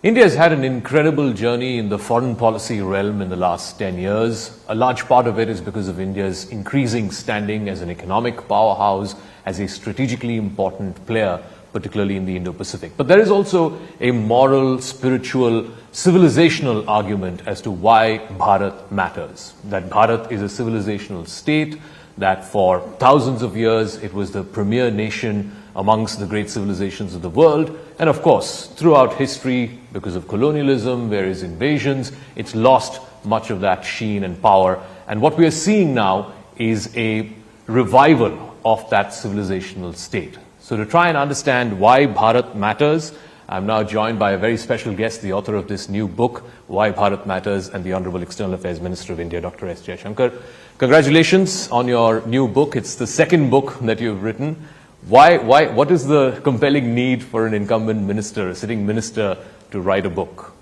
India has had an incredible journey in the foreign policy realm in the last 10 years. A large part of it is because of India's increasing standing as an economic powerhouse, as a strategically important player, particularly in the Indo-Pacific. But there is also a moral, spiritual, civilizational argument as to why Bharat matters. That Bharat is a civilizational state, that for thousands of years it was the premier nation amongst the great civilizations of the world. And of course, throughout history, because of colonialism, various invasions, it's lost much of that sheen and power. And what we are seeing now is a revival of that civilizational state. So to try and understand why Bharat matters, I'm now joined by a very special guest, the author of this new book, Why Bharat Matters, and the Honorable External Affairs Minister of India, Dr S Jaishankar. Congratulations on your new book. It's the second book that you've written. What is the compelling need for an incumbent minister, a sitting minister, to write a book?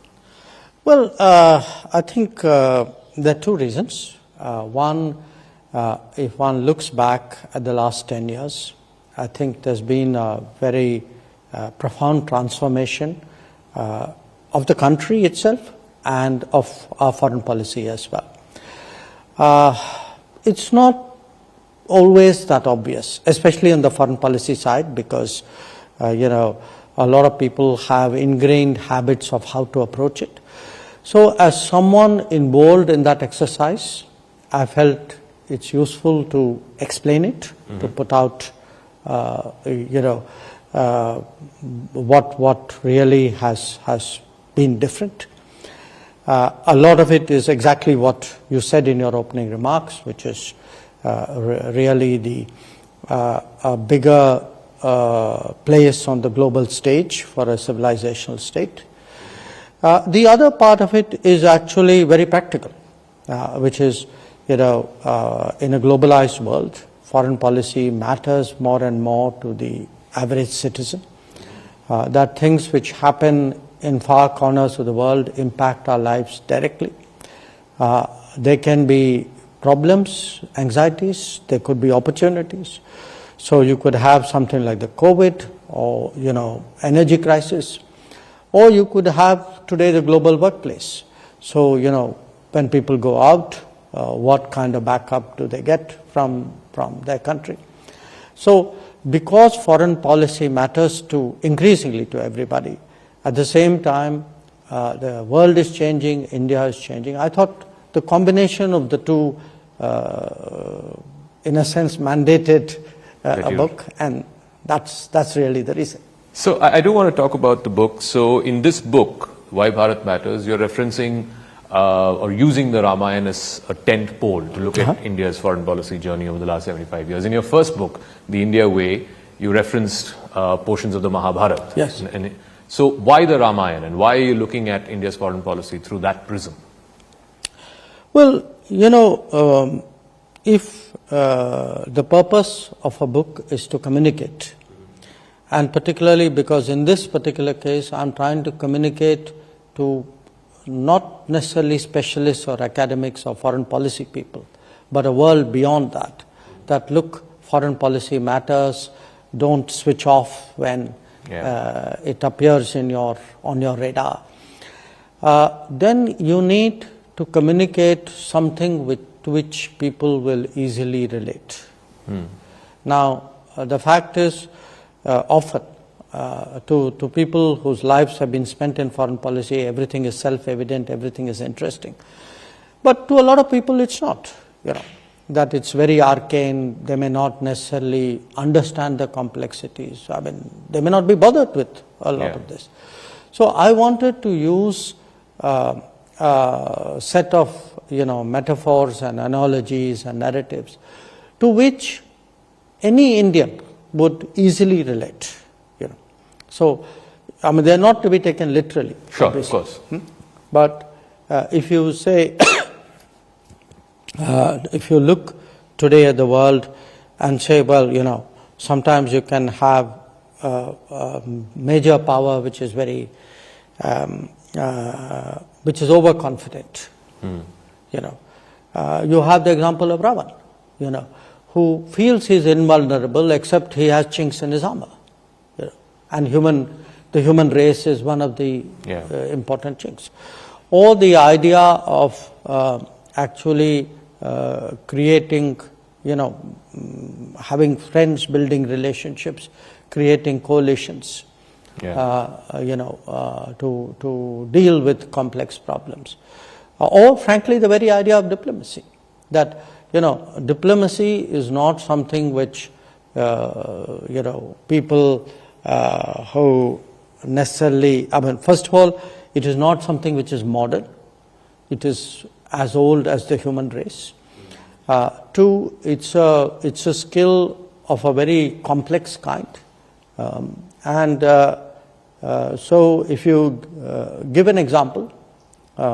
Well, I think there are two reasons. One, if one looks back at the last 10 years, I think there's been a very profound transformation of the country itself and of our foreign policy as well. It's not always that obvious, especially on the foreign policy side, because a lot of people have ingrained habits of how to approach it. So as someone involved in that exercise, I felt it's useful to explain it, to put out what really has been different. A lot of it is exactly what you said in your opening remarks, which is really the bigger place on the global stage for a civilizational state. The other part of it is actually very practical, which is, in a globalized world, foreign policy matters more and more to the average citizen. That things which happen in far corners of the world impact our lives directly. There can be problems, anxieties, there could be opportunities. So you could have something like the COVID or, energy crisis, or you could have today the global workplace. So, when people go out, what kind of backup do they get from their country? So because foreign policy matters increasingly to everybody, at the same time the world is changing, India is changing, I thought the combination of the two in a sense mandated a book, and that's really the reason. So I do want to talk about the book. So in this book, Why Bharat Matters, you're referencing or using the Ramayana as a tent pole to look at India's foreign policy journey over the last 75 years. In your first book, The India Way, you referenced portions of the Mahabharata. Yes. So why the Ramayana, and why are you looking at India's foreign policy through that prism? Well, if the purpose of a book is to communicate, and particularly because in this particular case I'm trying to communicate to not necessarily specialists or academics or foreign policy people, but a world beyond that look, foreign policy matters, don't switch off when it appears on your radar. Then you need to communicate something to which people will easily relate. Now, the fact is, often to people whose lives have been spent in foreign policy, everything is self-evident, everything is interesting. But to a lot of people it's not, that it's very arcane, they may not necessarily understand the complexities. I mean, they may not be bothered with a lot of this. So I wanted to use a set of metaphors and analogies and narratives to which any Indian would easily relate. So, I mean, they are not to be taken literally. Sure, obviously. of course. But if you say, if you look today at the world and say, well, sometimes you can have a major power which is very, which is overconfident. You have the example of Ravan, who feels he is invulnerable except he has chinks in his armor. And human the human race is one of the important things. Or the idea of actually creating, having friends, building relationships, creating coalitions, to deal with complex problems. Or frankly, the very idea of diplomacy, that, diplomacy is not something which, people who necessarily, first of all, it is not something which is modern. It is as old as the human race. Two, it's a skill of a very complex kind. So if you give an example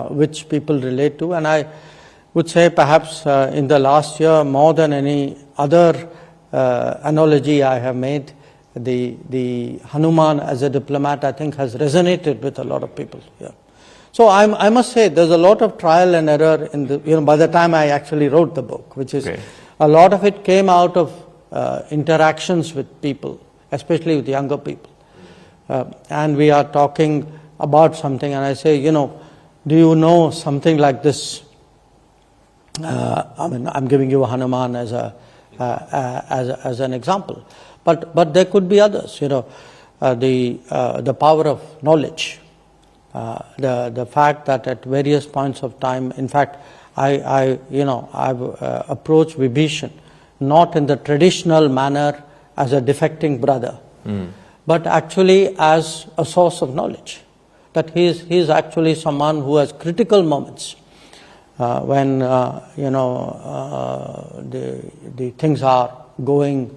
which people relate to, and I would say perhaps in the last year, more than any other analogy I have made, the Hanuman as a diplomat, I think, has resonated with a lot of people here. So I must say there's a lot of trial and error in the, by the time I actually wrote the book, which is a lot of it came out of interactions with people, especially with younger people. And we are talking about something, and I say, do you know something like this? I'm giving you Hanuman as an example, but there could be others. The power of knowledge, the fact that at various points of time, in fact, I've approached Vibhishan not in the traditional manner as a defecting brother, but actually as a source of knowledge. That he is actually someone who has critical moments when the things are going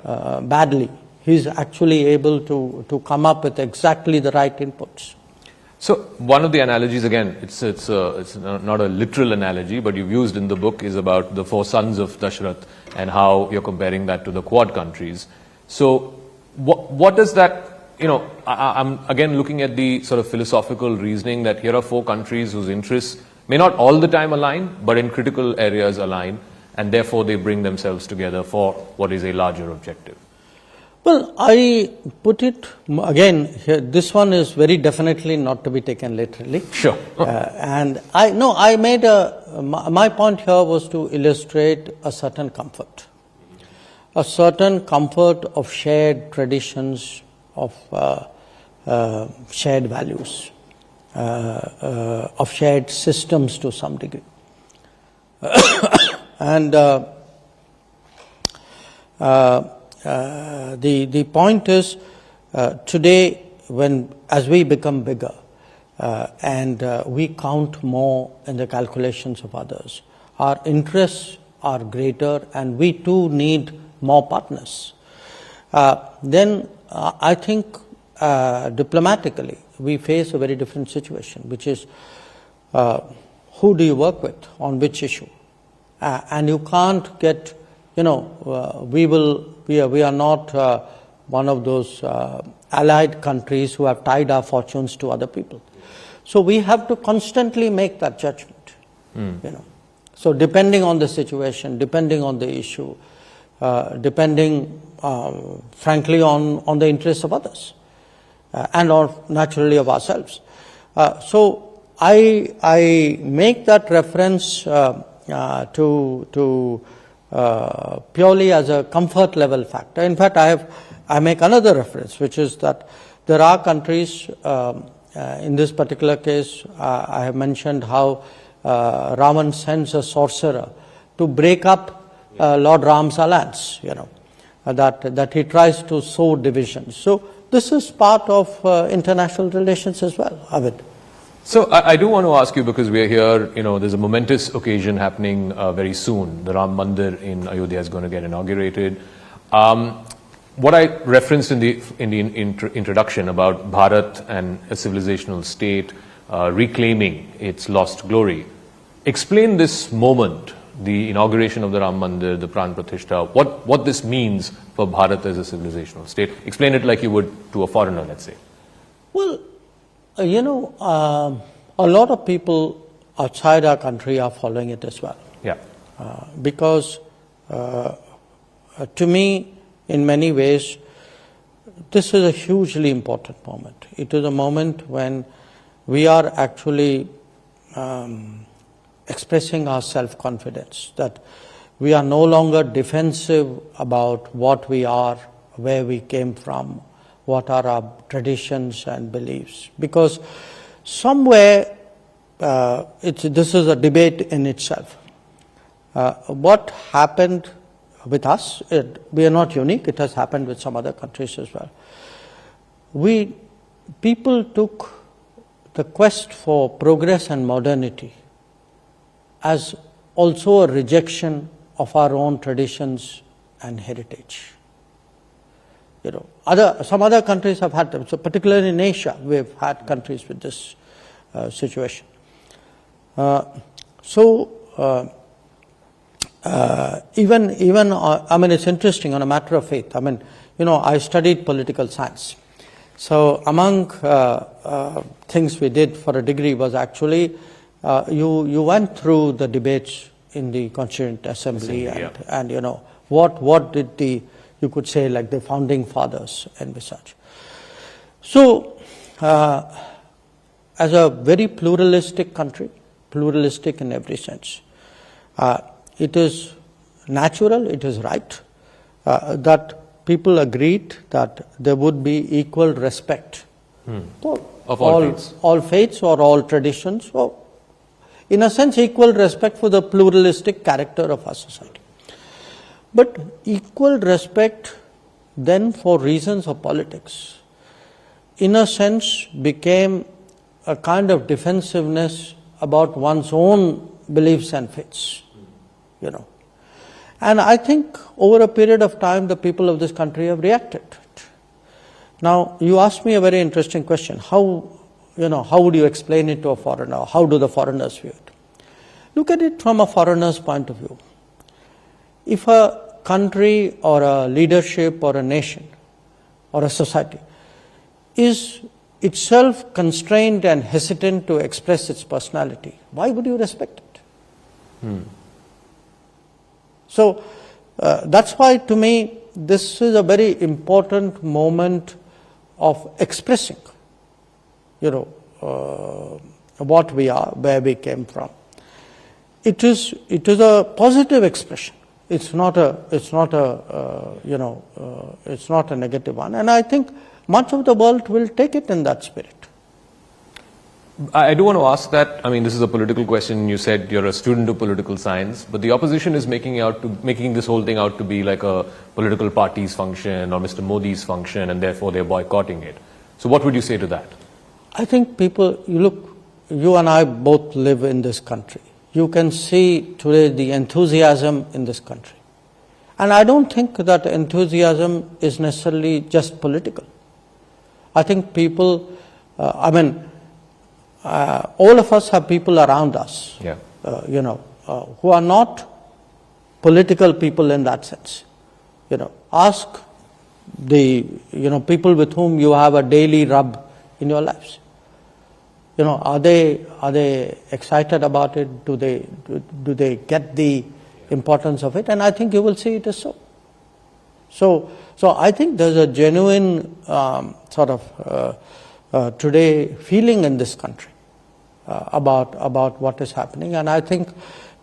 badly. He's actually able to come up with exactly the right inputs. So one of the analogies, again, it's not a literal analogy, but you've used in the book, is about the 4 sons of Dashrath and how you're comparing that to the Quad countries. So what does that, I'm again looking at the sort of philosophical reasoning that here are 4 countries whose interests may not all the time align, but in critical areas align, and therefore they bring themselves together for what is a larger objective. Well, I put it again here, this one is very definitely not to be taken literally. Sure. And I made my point here was to illustrate a certain comfort. A certain comfort of shared traditions, of shared values, of shared systems to some degree. And the point is, today, as we become bigger and we count more in the calculations of others, our interests are greater, and we too need more partners. Then I think diplomatically we face a very different situation, which is who do you work with on which issue, and you can't get. We are not one of those allied countries who have tied our fortunes to other people. So we have to constantly make that judgment. So depending on the situation, depending on the issue, depending, frankly, on the interests of others, and naturally of ourselves. So I make that reference to purely as a comfort level factor. In fact, I make another reference, which is that there are countries, in this particular case, I have mentioned how Ravan sends a sorcerer to break up Lord Ram's alliance, that he tries to sow divisions. So this is part of international relations as well, Avid. So I do want to ask you, because we are here, there's a momentous occasion happening very soon. The Ram Mandir in Ayodhya is going to get inaugurated. What I referenced in the introduction about Bharat and a civilizational state reclaiming its lost glory. Explain this moment, the inauguration of the Ram Mandir, the Pran Pratishtha, what this means for Bharat as a civilizational state. Explain it like you would to a foreigner, let's say. Well, a lot of people outside our country are following it as well. Yeah. Because to me, in many ways, this is a hugely important moment. It is a moment when we are actually expressing our self-confidence, that we are no longer defensive about what we are, where we came from, what are our traditions and beliefs. Because somewhere, this is a debate in itself. What happened with us, we are not unique, it has happened with some other countries as well. People took the quest for progress and modernity as also a rejection of our own traditions and heritage. You know, some other countries have had them. So particularly in Asia, we've had countries with this situation. Even I mean, it's interesting on a matter of faith. I mean, you know, I studied political science. So among things we did for a degree was actually you went through the debates in the Constituent Assembly and you know what did you could say like the founding fathers and such. So as a very pluralistic country, pluralistic in every sense, it is natural, it is right that people agreed that there would be equal respect for of all faiths or all traditions, or in a sense equal respect for the pluralistic character of our society. But equal respect then for reasons of politics, in a sense became a kind of defensiveness about one's own beliefs and faiths, you know. And I think over a period of time, the people of this country have reacted to it. Now, you asked me a very interesting question. How would you explain it to a foreigner? How do the foreigners view it? Look at it from a foreigner's point of view. If a country or a leadership or a nation or a society is itself constrained and hesitant to express its personality, why would you respect it? So that's why, to me, this is a very important moment of expressing, you know, what we are, where we came from. It is a positive expression. It's not a negative one. And I think much of the world will take it in that spirit. I do want to ask that. I mean, this is a political question. You said you're a student of political science, but the opposition is making this whole thing out to be like a political party's function or Mr. Modi's function, and therefore they're boycotting it. So what would you say to that? I think people, you and I both live in this country. You can see today the enthusiasm in this country. And I don't think that enthusiasm is necessarily just political. I think people, all of us have people around us, who are not political people in that sense. You know, ask the people with whom you have a daily rub in your lives. You know, are they excited about it? Do they get the importance of it? And I think you will see it as so. So I think there's a genuine today feeling in this country about what is happening, and I think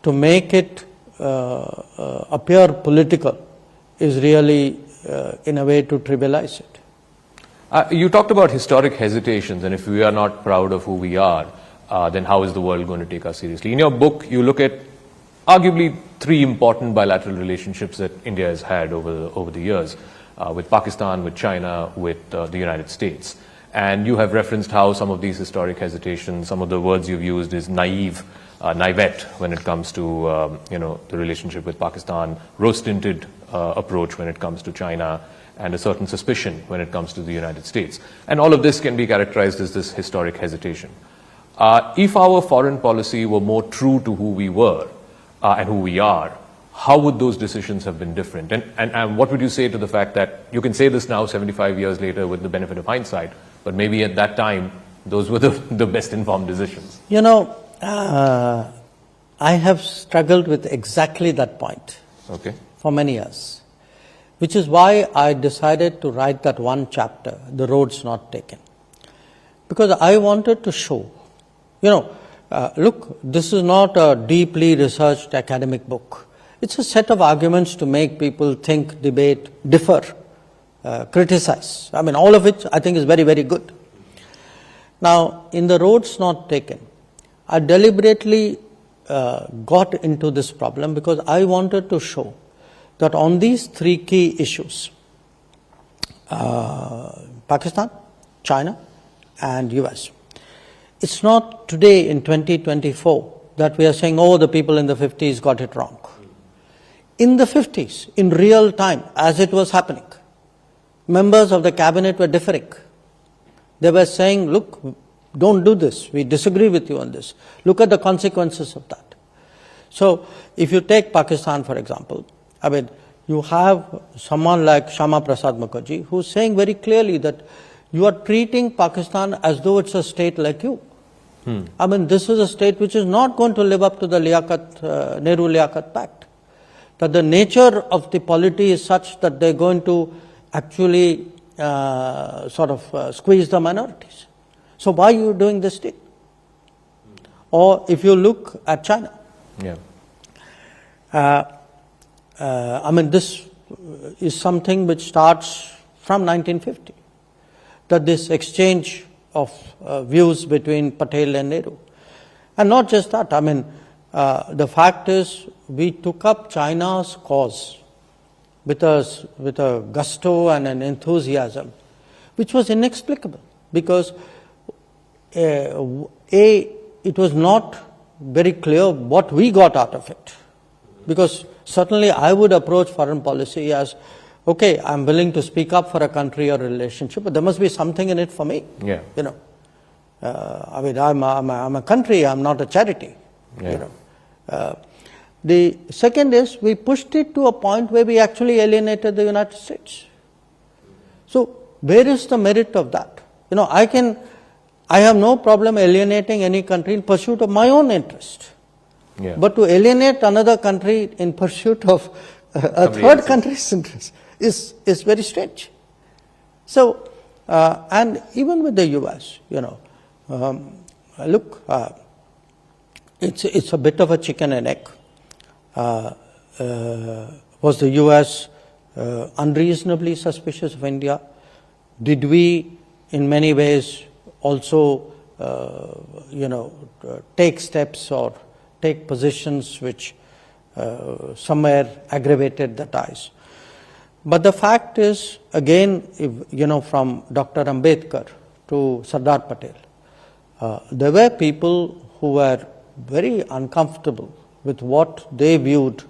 to make it appear political is really in a way to trivialize it. You talked about historic hesitations, and if we are not proud of who we are, then how is the world going to take us seriously? In your book, you look at arguably 3 important bilateral relationships that India has had over the years, with Pakistan, with China, with the United States. And you have referenced how some of these historic hesitations, some of the words you've used is naivete when it comes to the relationship with Pakistan, rose-tinted approach when it comes to China, and a certain suspicion when it comes to the United States. And all of this can be characterized as this historic hesitation. If our foreign policy were more true to who we were and who we are, how would those decisions have been different? And what would you say to the fact that you can say this now 75 years later with the benefit of hindsight, but maybe at that time those were the best informed decisions? You know, I have struggled with exactly that point for many years. which is why I decided to write that one chapter, The Roads Not Taken. Because I wanted to show, look, this is not a deeply researched academic book. It's a set of arguments to make people think, debate, differ, criticize. I mean, all of which I think is very, very good. Now, in The Roads Not Taken, I deliberately got into this problem because I wanted to show that on these three key issues, Pakistan, China, and US, it's not today in 2024 that we are saying, oh, the people in the 50s got it wrong. In the 50s, in real time, as it was happening, members of the cabinet were differing. They were saying, look, don't do this. We disagree with you on this. Look at the consequences of that. So, if you take Pakistan, for example, I mean, you have someone like Shyama Prasad Mukherjee who's saying very clearly that you are treating Pakistan as though it's a state like you. I mean, this is a state which is not going to live up to the Nehru-Liaquat Pact. That the nature of the polity is such that they're going to actually squeeze the minorities. So why are you doing this thing? Or if you look at China, I mean, this is something which starts from 1950, that this exchange of views between Patel and Nehru. And not just that, I mean, the fact is we took up China's cause with a gusto and an enthusiasm which was inexplicable, because it was not very clear what we got out of it. Because certainly I would approach foreign policy as, okay, I'm willing to speak up for a country or a relationship, but there must be something in it for me. Yeah. I mean, I'm a country, I'm not a charity. Yeah. The second is we pushed it to a point where we actually alienated the United States. So where is the merit of that? I have no problem alienating any country in pursuit of my own interest. Yeah. But to alienate another country in pursuit of a third country's interest is very strange. So, and even with the US, look, it's a bit of a chicken and egg. Was the US unreasonably suspicious of India? Did we, in many ways, also, take steps or take positions which somewhere aggravated the ties? But the fact is, again, from Dr. Ambedkar to Sardar Patel, there were people who were very uncomfortable with what they viewed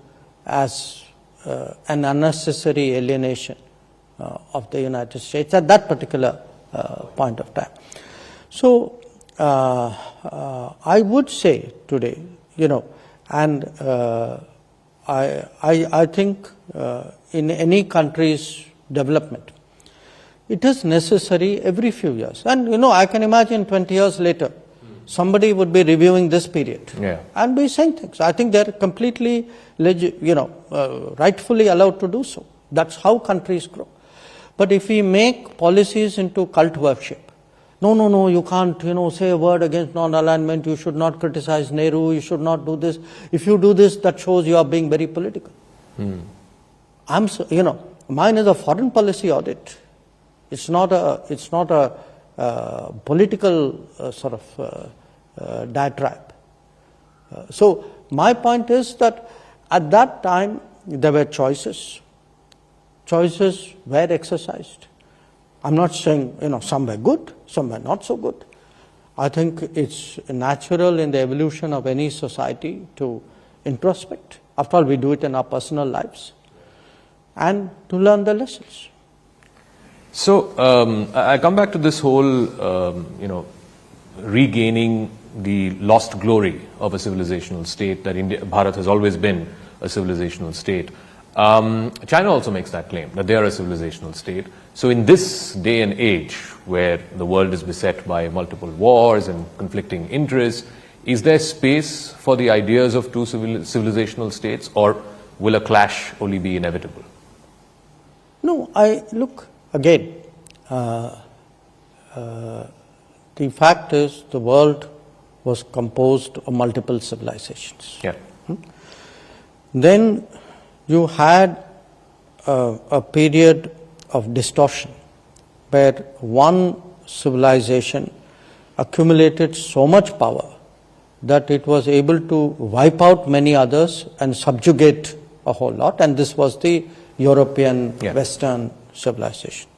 as an unnecessary alienation of the United States at that particular point of time. So, I would say today, and I think in any country's development, it is necessary every few years. And, I can imagine 20 years later, somebody would be reviewing this period and be saying things. I think they're completely, rightfully allowed to do so. That's how countries grow. But if we make policies into cult worship, no, you can't, say a word against non-alignment, you should not criticize Nehru, you should not do this. If you do this, that shows you are being very political. Mine is a foreign policy audit. It's not a political diatribe. So my point is that at that time there were choices. Choices were exercised. I'm not saying, some were good, some were not so good. I think it's natural in the evolution of any society to introspect. After all, we do it in our personal lives, and to learn the lessons. So, I come back to this whole, regaining the lost glory of a civilizational state, that Bharat has always been a civilizational state. China also makes that claim, that they are a civilizational state. So in this day and age, where the world is beset by multiple wars and conflicting interests, is there space for the ideas of two civilizational states, or will a clash only be inevitable? No, I look again. The fact is, the world was composed of multiple civilizations. Yeah. Then you had a period of distortion where one civilization accumulated so much power that it was able to wipe out many others and subjugate a whole lot, and this was the European Western civilization.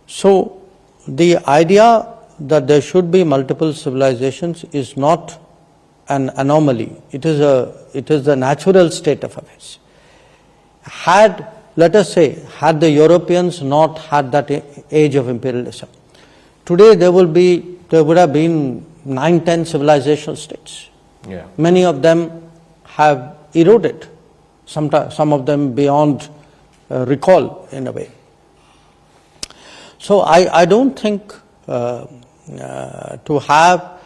So the idea that there should be multiple civilizations is not an anomaly. It is the natural state of affairs. Let us say, had the Europeans not had that age of imperialism, today there would have been 9-10 civilizational states. Yeah. Many of them have eroded, some of them beyond recall in a way. So I don't think to have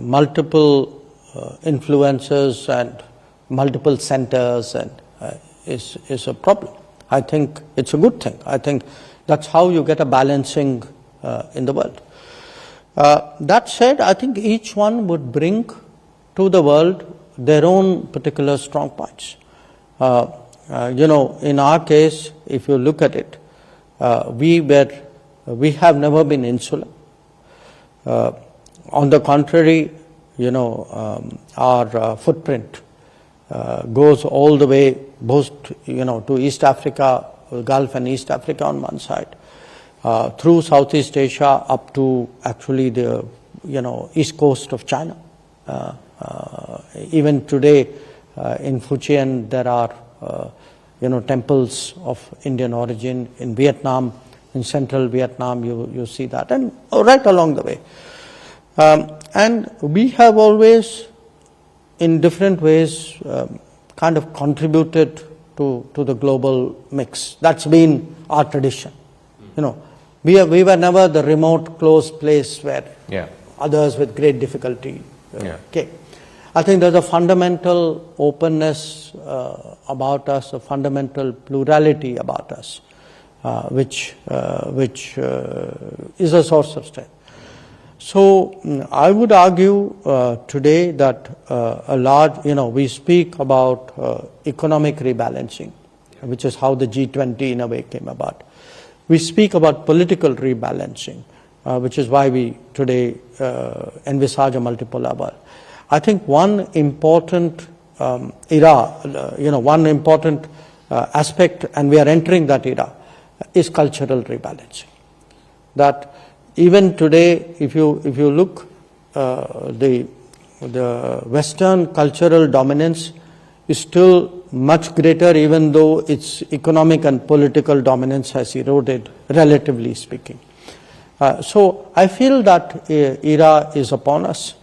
multiple influences and multiple centers and is a problem. I think it's a good thing. I think that's how you get a balancing in the world. That said, I think each one would bring to the world their own particular strong points. In our case, if you look at it, we have never been insular. On the contrary, our footprint goes all the way both to East Africa, Gulf and East Africa on one side, through Southeast Asia up to actually the east coast of China. Even today in Fujian there are temples of Indian origin. In Vietnam, in central Vietnam, you see that, and right along the way. And we have always, in different ways, kind of contributed to the global mix. That's been our tradition. We were never the remote, closed place where others with great difficulty came. I think there's a fundamental openness about us, a fundamental plurality about us, which is a source of strength. So I would argue today that we speak about economic rebalancing, which is how the G20 in a way came about. We speak about political rebalancing, which is why we today envisage a multipolar world. I think one important one important aspect, and we are entering that era, is cultural rebalancing. That even today, if you look, the Western cultural dominance is still much greater, even though its economic and political dominance has eroded, relatively speaking. So I feel that era is upon us.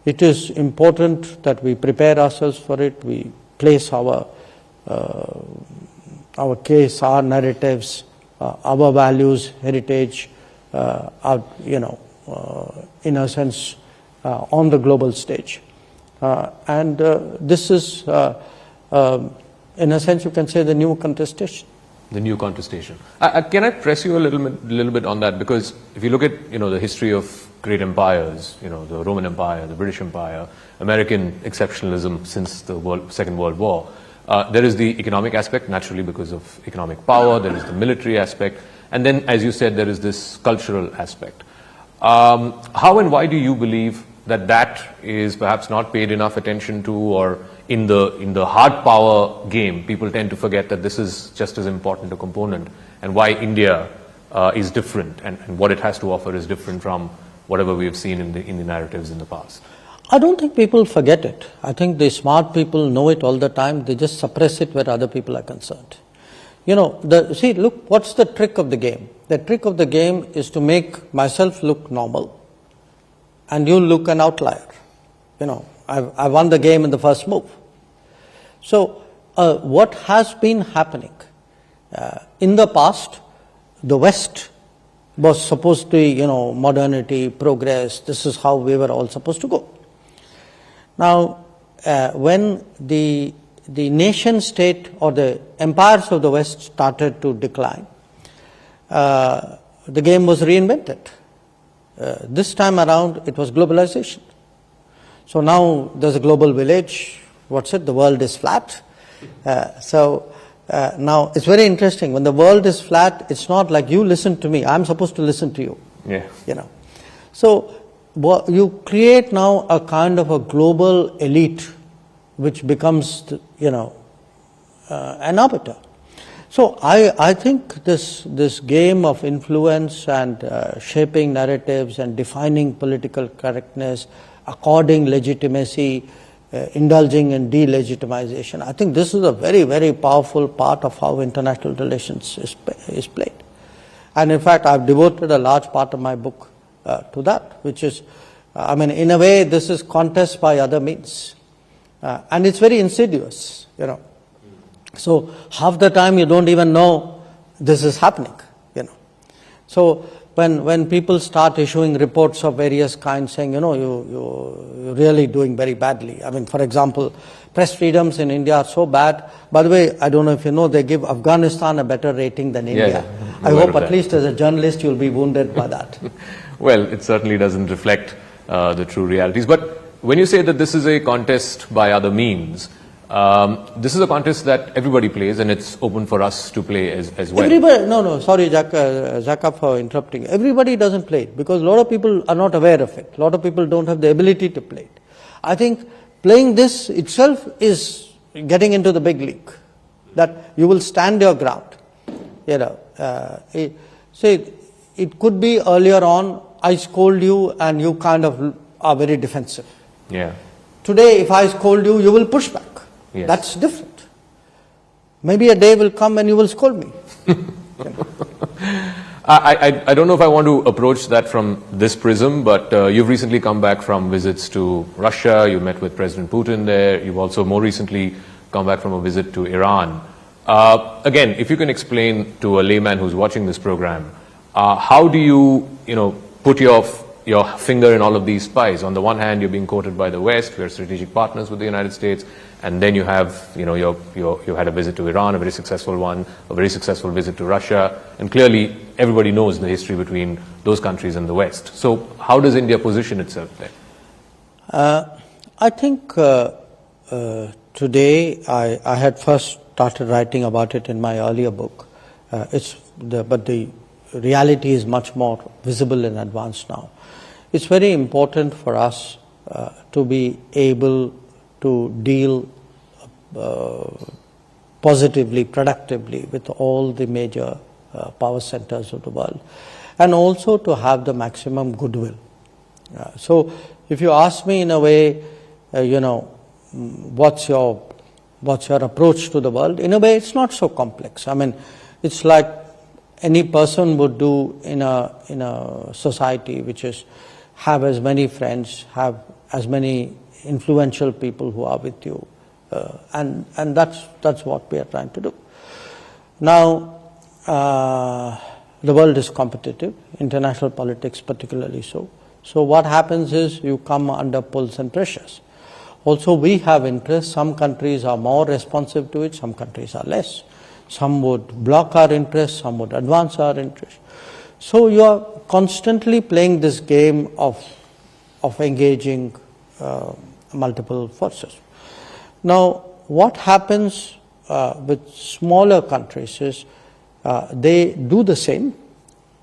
It is important that we prepare ourselves for it. We place our case, our narratives, our values, heritage, in a sense, on the global stage. And this is, in a sense, you can say the new contestation. The new contestation. Can I press you a little bit on that? Because if you look at the history of great empires, the Roman Empire, the British Empire, American exceptionalism since the Second World War, there is the economic aspect, naturally because of economic power. There is the military aspect, and then, as you said, there is this cultural aspect. How and why do you believe that is perhaps not paid enough attention to, or in the hard power game, people tend to forget that this is just as important a component, and why India is different, and what it has to offer is different from whatever we have seen in the narratives in the past? I don't think people forget it. I think the smart people know it all the time. They just suppress it where other people are concerned. Look, what's the trick of the game? The trick of the game is to make myself look normal and you look an outlier. I won the game in the first move. So what has been happening? In the past, the West was supposed to be, modernity, progress. This is how we were all supposed to go. Now, when the nation state or the empires of the West started to decline, the game was reinvented. This time around, it was globalization. So now there's a global village. What's it? The world is flat. Now it's very interesting. When the world is flat, it's not like you listen to me. I'm supposed to listen to you. Yeah. You know. So you create now a kind of a global elite, which becomes, an arbiter. So I think this game of influence and shaping narratives and defining political correctness, according legitimacy, indulging in delegitimization, I think this is a very, very powerful part of how international relations is played. And in fact, I've devoted a large part of my book to that, which is, in a way, this is contest by other means. And it's very insidious, So half the time you don't even know this is happening, So when people start issuing reports of various kinds saying, you're really doing very badly. For example, press freedoms in India are so bad. By the way, I don't know if you know, they give Afghanistan a better rating than India. I hope at least as a journalist you'll be wounded by that. Well, it certainly doesn't reflect the true realities. But when you say that this is a contest by other means, this is a contest that everybody plays, and it's open for us to play as well. Everybody, sorry, Zaka, for interrupting. Everybody doesn't play it because a lot of people are not aware of it. A lot of people don't have the ability to play it. I think playing this itself is getting into the big league, that you will stand your ground. It could be earlier on, I scold you and you kind of are very defensive. Yeah. Today, if I scold you, you will push back. Yes. That's different. Maybe a day will come when you will scold me. I don't know if I want to approach that from this prism, but you've recently come back from visits to Russia. You met with President Putin there. You've also more recently come back from a visit to Iran. Again, if you can explain to a layman who's watching this program, how do you, put your finger in all of these pies? On the one hand, you're being quoted by the West. We're strategic partners with the United States. And then you have, you had a visit to Iran, a very successful one, a very successful visit to Russia. And clearly, everybody knows the history between those countries and the West. So how does India position itself there? I think today, I had first started writing about it in my earlier book. But the reality is much more visible in advance now. It's very important for us to be able to deal positively, productively with all the major power centers of the world, and also to have the maximum goodwill. So if you ask me in a way, what's your approach to the world, in a way it's not so complex. It's like any person would do in a society, which is have as many friends, have as many influential people who are with you, and that's what we are trying to do. Now, the world is competitive, international politics particularly so. So what happens is you come under pulls and pressures. Also, we have interests. Some countries are more responsive to it, some countries are less. Some would block our interests, some would advance our interests. So you are constantly playing this game of engaging multiple forces. Now, what happens with smaller countries is they do the same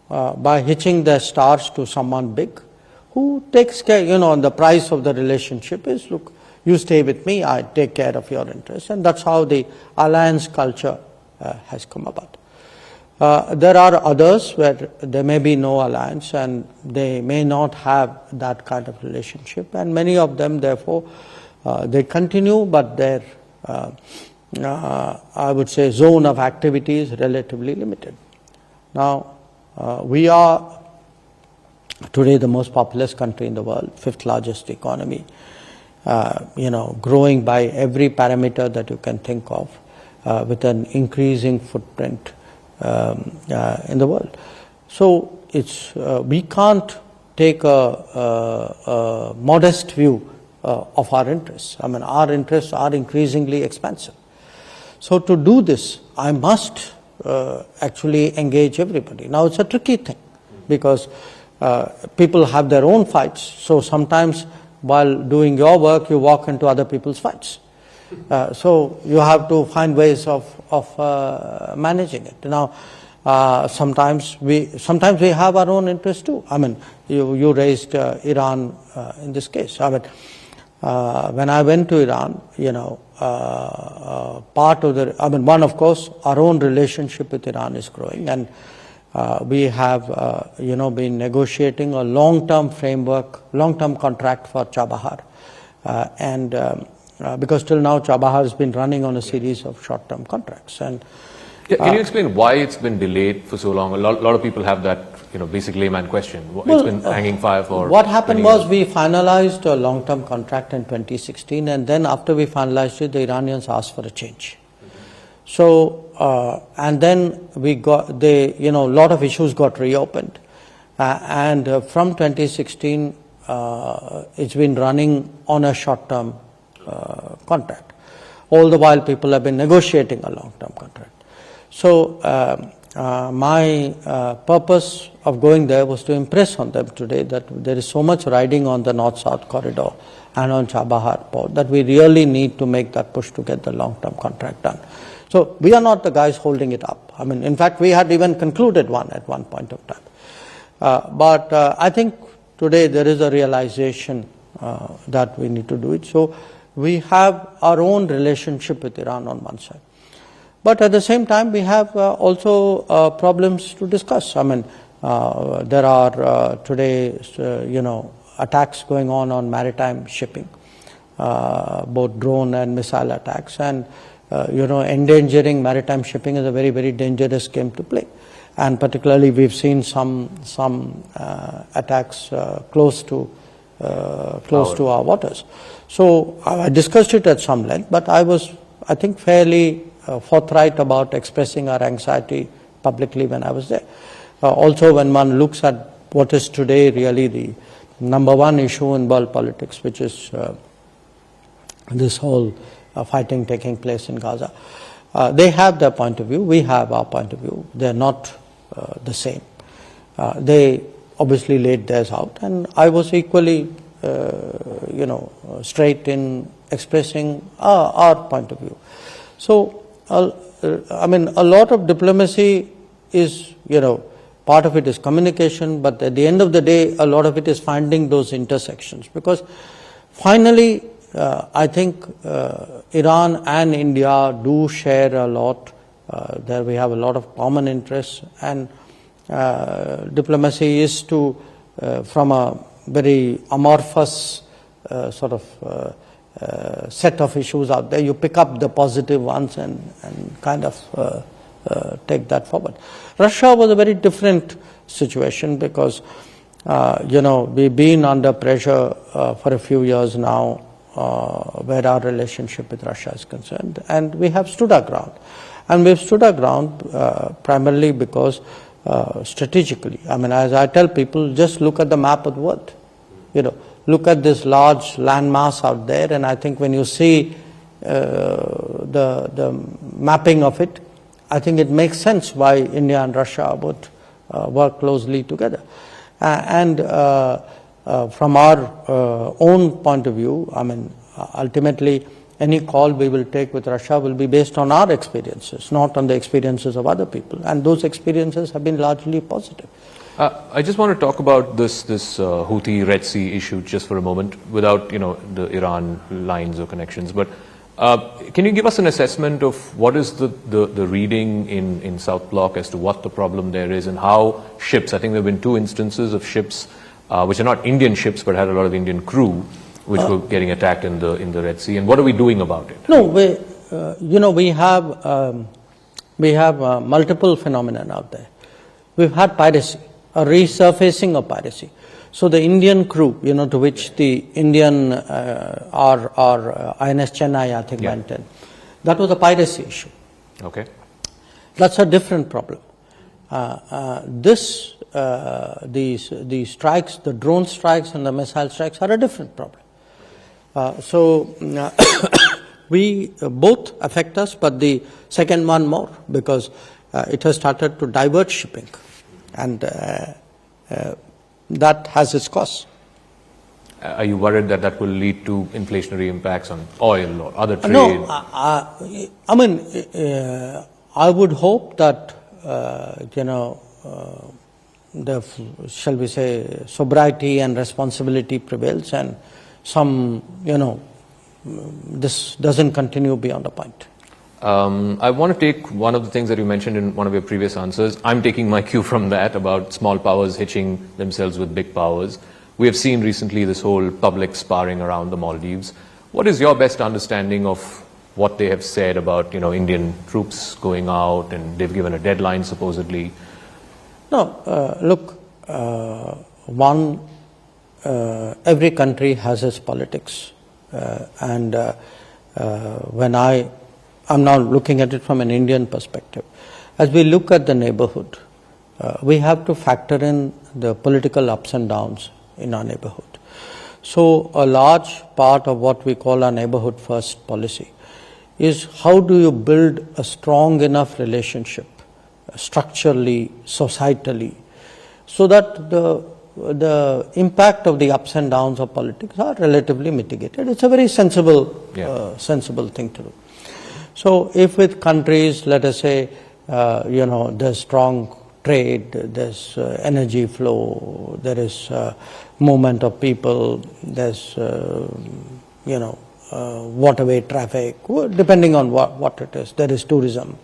by hitching their stars to someone big who takes care, the price of the relationship is, look, you stay with me, I take care of your interests. And that's how the alliance culture has come about. There are others where there may be no alliance and they may not have that kind of relationship, and many of them therefore they continue, but their I would say zone of activity is relatively limited. Now we are today the most populous country in the world, 5th largest economy, growing by every parameter that you can think of, with an increasing footprint in the world. So it's we can't take a modest view of our interests. I mean, our interests are increasingly expansive. So to do this, I must actually engage everybody. Now, it's a tricky thing because people have their own fights. So sometimes while doing your work, you walk into other people's fights. So you have to find ways of managing it. Now, sometimes we have our own interests too. I mean, you raised Iran in this case. I mean, when I went to Iran, part of one, of course, our own relationship with Iran is growing, and we have, been negotiating a long-term framework, long-term contract for Chabahar, because till now Chabahar has been running on a series of short-term contracts. And can you explain why it's been delayed for so long? A lot of people have that, basic layman question. It's been hanging fire for. What happened was we finalized a long-term contract in 2016, and then after we finalized it, the Iranians asked for a change. So, and then a lot of issues got reopened, and from 2016, it's been running on a short-term contract. All the while, people have been negotiating a long-term contract. So, my purpose of going there was to impress on them today that there is so much riding on the North-South corridor and on Chabahar port that we really need to make that push to get the long-term contract done. So we are not the guys holding it up. I mean, in fact, we had even concluded one at one point of time. But I think today there is a realization that we need to do it. So we have our own relationship with Iran on one side. But at the same time, we have also problems to discuss. I mean, there are today, attacks going on maritime shipping, both drone and missile attacks, and endangering maritime shipping is a very, very dangerous game to play. And particularly, we've seen some attacks close to our waters. So I discussed it at some length, but I was, I think, fairly forthright about expressing our anxiety publicly when I was there. Also, when one looks at what is today really the number one issue in world politics, which is this whole fighting taking place in Gaza, they have their point of view, we have our point of view. They're not the same. They obviously laid theirs out, and I was equally, straight in expressing our point of view. So, I mean, a lot of diplomacy is, part of it is communication, but at the end of the day, a lot of it is finding those intersections. Because finally, I think Iran and India do share a lot. There we have a lot of common interests, and diplomacy is to, from a very amorphous sort of set of issues out there, you pick up the positive ones and kind of take that forward. Russia was a very different situation because, we've been under pressure for a few years now where our relationship with Russia is concerned, and we have stood our ground. And we've stood our ground primarily because strategically, I mean, as I tell people, just look at the map of the world. Look at this large landmass out there, and I think when you see the mapping of it, I think it makes sense why India and Russia would work closely together. From our own point of view, I mean, ultimately, any call we will take with Russia will be based on our experiences, not on the experiences of other people. And those experiences have been largely positive. I just want to talk about this Houthi Red Sea issue just for a moment, without the Iran lines or connections. But can you give us an assessment of what is the reading in South Block as to what the problem there is, and how ships? I think there have been two instances of ships which are not Indian ships but had a lot of Indian crew, which were getting attacked in the Red Sea. And what are we doing about it? No, we have multiple phenomena out there. We've had piracy, a resurfacing of piracy. So the Indian crew, to which the Indian our INS Chennai, I think, went in, that was a piracy issue. Okay. That's a different problem. The strikes, the drone strikes and the missile strikes are a different problem. We both affect us, but the second one more, because it has started to divert shipping, and that has its costs. Are you worried that that will lead to inflationary impacts on oil or other trade? No, I mean, I would hope that, shall we say, sobriety and responsibility prevails, and some, this doesn't continue beyond a point. I want to take one of the things that you mentioned in one of your previous answers. I'm taking my cue from that about small powers hitching themselves with big powers. We have seen recently this whole public sparring around the Maldives. What is your best understanding of what they have said about, Indian troops going out, and they've given a deadline supposedly? No, look, every country has its politics, and when I'm now looking at it from an Indian perspective. As we look at the neighborhood, we have to factor in the political ups and downs in our neighborhood. So a large part of what we call our neighborhood first policy is how do you build a strong enough relationship structurally, societally, so that the impact of the ups and downs of politics are relatively mitigated. It's a very sensible thing to do. So if with countries, let us say, there's strong trade, there's energy flow, there is movement of people, there's, waterway traffic, depending on what it is, there is tourism.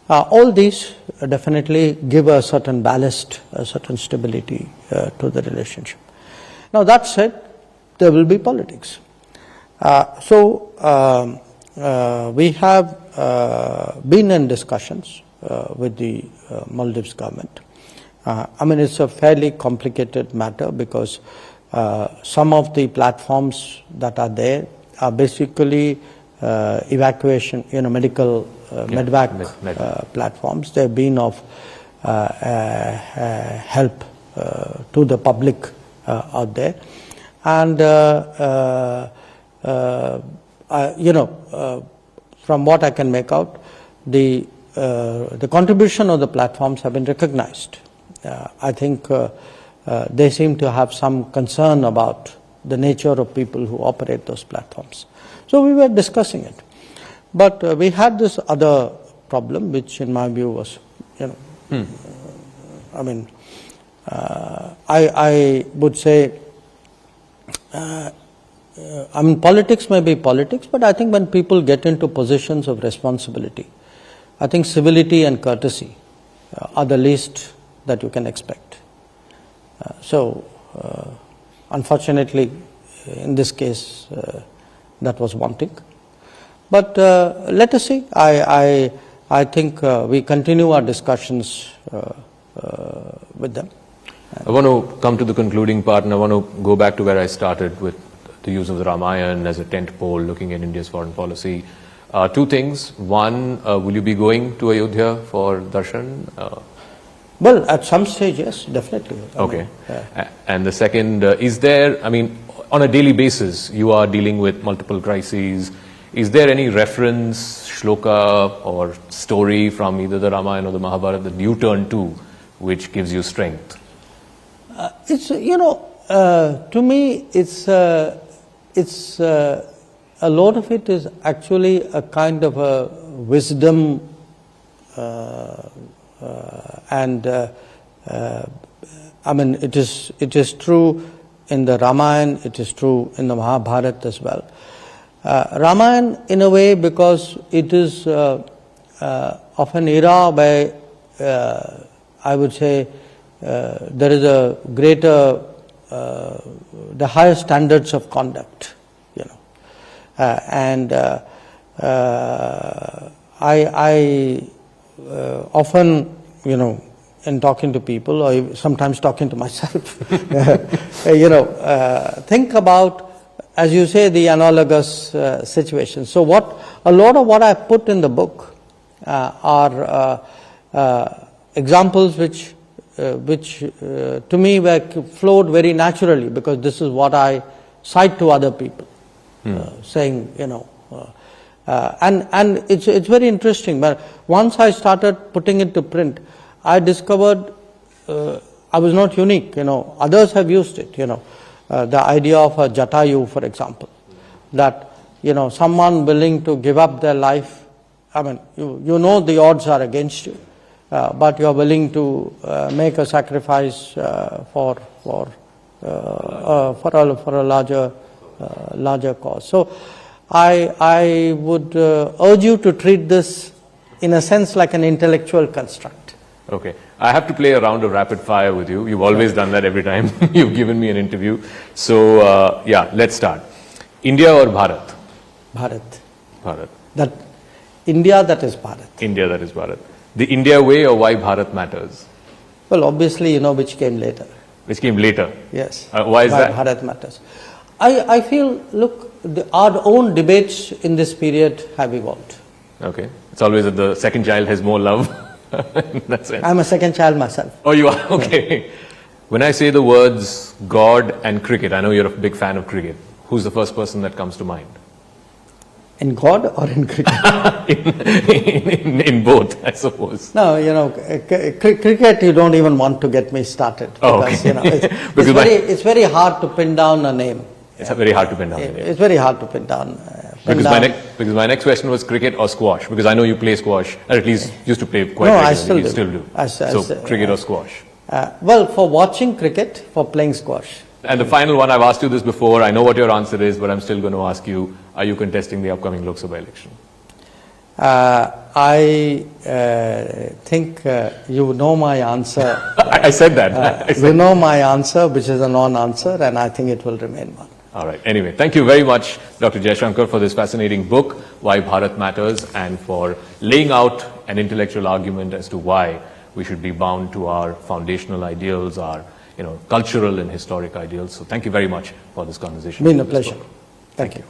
All these definitely give a certain ballast, a certain stability to the relationship. Now that said, there will be politics. We have been in discussions with the Maldives government. It's a fairly complicated matter because some of the platforms that are there are basically evacuation, medical medvac platforms. They have been of help to the public out there, and from what I can make out, the contribution of the platforms have been recognized. I think they seem to have some concern about the nature of people who operate those platforms. So we were discussing it. But we had this other problem, which in my view was, I would say, politics may be politics, but I think when people get into positions of responsibility, I think civility and courtesy are the least that you can expect. Unfortunately, in this case, that was wanting. But let us see. I think we continue our discussions with them. I want to come to the concluding part, and I want to go back to where I started with the use of the Ramayana as a tent pole, looking at India's foreign policy. Two things. One, will you be going to Ayodhya for darshan? Well, at some stage, yes, definitely. Okay. And the second, is there, on a daily basis, you are dealing with multiple crises. Is there any reference, shloka or story from either the Ramayana or the Mahabharata that you turn to, which gives you strength? It's, to me, it's a lot of it is actually a kind of a wisdom, it is true in the Ramayana, it is true in the Mahabharata as well. Ramayana, in a way, because it is of an era where I would say there is a greater, the higher standards of conduct, I often, in talking to people, or sometimes talking to myself, think about, as you say, the analogous situation. So a lot of what I put in the book are examples which to me flowed very naturally, because this is what I cite to other people. saying, and it's very interesting. But once I started putting it to print, I discovered I was not unique. Others have used it. The idea of a Jatayu, for example, that someone willing to give up their life. I mean, the odds are against you, but you are willing to make a sacrifice for a larger cause. So I would urge you to treat this in a sense like an intellectual construct. Okay. I have to play a round of rapid fire with you. You've always done that every time you've given me an interview. So, let's start. India or Bharat? Bharat. Bharat. That India, that is Bharat. India, that is Bharat. The India way or why Bharat matters? Well, obviously, which came later. Which came later? Yes. Why is that? Bharat Matters. I feel, look, our own debates in this period have evolved. Okay. It's always that the second child has more love. In that sense. I'm a second child myself. Oh, you are? Okay. When I say the words God and cricket, I know you're a big fan of cricket. Who's the first person that comes to mind? In God or in cricket? in both, I suppose. No, cricket, you don't even want to get me started. Because, it's very hard to pin down a name. It's very hard to pin down a name. It's very hard to pin down. Because my next question was cricket or squash, because I know you play squash, or at least used to play quite regularly. I still do. So cricket or squash? Well, for watching cricket, for playing squash. And the final one, I've asked you this before, I know what your answer is, but I'm still going to ask you, are you contesting the upcoming Lok Sabha election? I think you know my answer. I said that. You know my answer, which is a non-answer, and I think it will remain one. All right. Anyway, thank you very much, Dr. Jaishankar, for this fascinating book, Why Bharat Matters, and for laying out an intellectual argument as to why we should be bound to our foundational ideals, our cultural and historic ideals. So thank you very much for this conversation. Been a pleasure. Thank you.